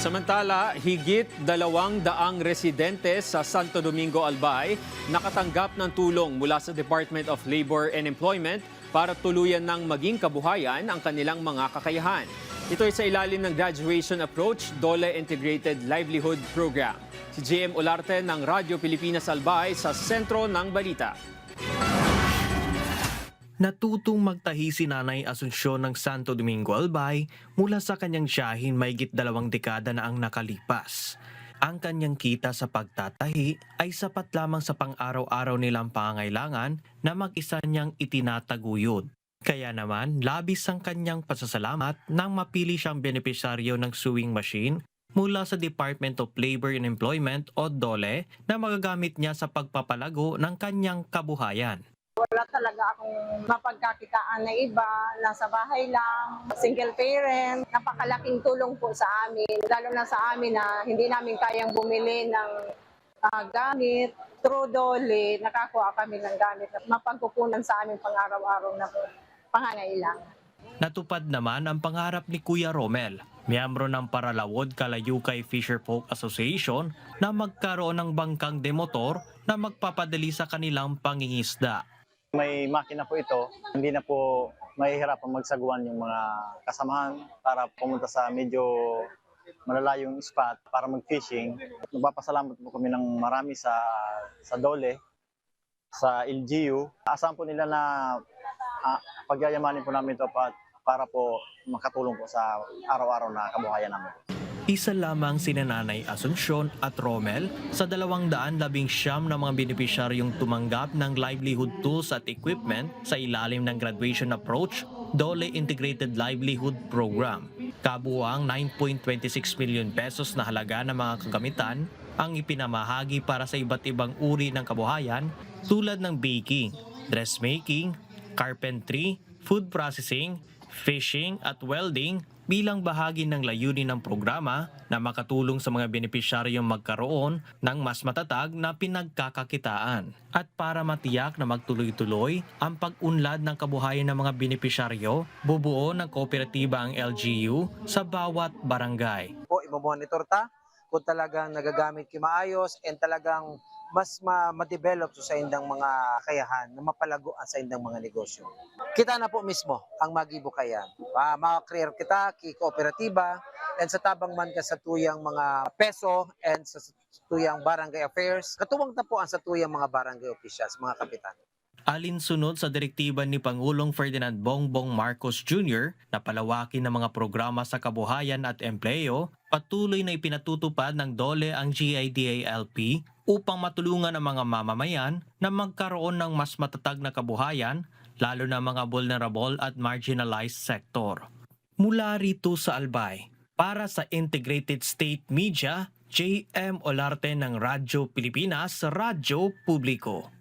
Samantala, higit 200 residente sa Santo Domingo, Albay nakatanggap ng tulong mula sa Department of Labor and Employment para tuluyan ng maging kabuhayan ang kanilang mga kakayahan. Ito ay sa ilalim ng Graduation Approach DOLE Integrated Livelihood Program. Si JM Olarte ng Radyo Pilipinas Albay sa sentro ng balita. Natutong magtahi si Nanay Asunsyon ng Santo Domingo, Albay mula sa kanyang tiyahin mahigit 2 dekada na ang nakalipas. Ang kanyang kita sa pagtatahi ay sapat lamang sa pang-araw-araw nilang pangangailangan na mag-isa niyang itinataguyod. Kaya naman, labis ang kanyang pasasalamat nang mapili siyang benepisyaryo ng sewing machine mula sa Department of Labor and Employment o DOLE na magagamit niya sa pagpapalago ng kanyang kabuhayan. Wala talaga akong mapagkakitaan na iba, nasa bahay lang, single parent. Napakalaking tulong po sa amin, lalo na sa amin na hindi namin kayang bumili ng gamit. Through DOLE, nakakuha kami ng gamit na mapagkukunan sa amin pang-araw-araw na pangangailangan. Natupad naman ang pangarap ni Kuya Romel, miyembro ng Paralawod Kalayukay Fisherfolk Association, na magkaroon ng bangkang demotor na magpapadali sa kanilang pangingisda. May makina po ito, hindi na po mahihirapan magsagwan yung mga kasamahan para pumunta sa medyo malalayong spot para mag-fishing. Nagpapasalamat po kami ng marami sa DOLE, sa LGU. Asahan po nila na pagyayamanin po namin ito para po makatulong po sa araw-araw na kabuhayan namin. Isa lamang sina Nanay Asunsyon at Romel sa 219 na mga benepisyaryong tumanggap ng livelihood tools at equipment sa ilalim ng Graduation Approach DOLE Integrated Livelihood Program. Kabuang 9.26 million pesos na halaga ng mga kagamitan ang ipinamahagi para sa iba't ibang uri ng kabuhayan tulad ng baking, dressmaking, carpentry, food processing, fishing at welding bilang bahagi ng layunin ng programa na makatulong sa mga benepisyaryong magkaroon ng mas matatag na pinagkakakitaan. At para matiyak na magtuloy-tuloy ang pag-unlad ng kabuhayan ng mga benepisyaryo, bubuo ng kooperatiba ang LGU sa bawat barangay. Imomonitor ta kung talagang nagagamit maayos and talagang mas ma-develop sa indang mga kakayahan na mapalaguan sa indang mga negosyo. Kita na po mismo ang magibukayan. Maka-create kita, kooperatiba, and sa tabang man ka sa tuyang mga peso and sa tuyang barangay affairs, katuwang ta po ang sa tuyang mga barangay officials, mga kapitan. Alinsunod sa direktiba ni Pangulong Ferdinand Bongbong Marcos Jr. na palawakin ng mga programa sa kabuhayan at empleyo, patuloy na ipinatutupad ng DOLE ang GIDA-LP upang matulungan ang mga mamamayan na magkaroon ng mas matatag na kabuhayan, lalo na mga vulnerable at marginalized sector. Mula rito sa Albay, para sa Integrated State Media, JM Olarte ng Radyo Pilipinas, Radyo Publiko.